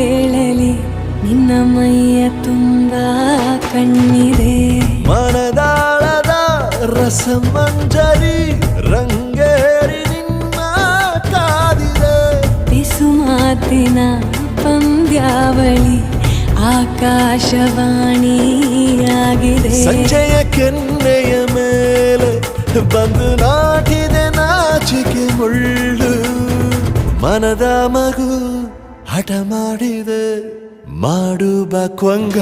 ಹೇಳಲಿ ನಿನ್ನ ಮೈಯ ತುಂಬ ಕಣ್ಣಿದೆ ಮನದಾಳದ ರಸಮಂಜರಿ ರಂಗೇರಿ ನಿನ್ನ ಕಾದಿದೆ ಬಿಸು ಮಾತಿನ ಪಂದ್ಯಾವಳಿ ಆಕಾಶವಾಣಿಯಾಗಿದೆ ಸಂಜೆಯ ಕೆನ್ನೆಯ ಮೇಲೆ ಬಂದು ನಾಟಿದೆ ನಾಚಿಕೆ ಮುಳ್ಳು ಮನದ ಮಗು ಹಠ ಮಾಡಿದೆ ಮಾಡುವ ಕೊಂಗ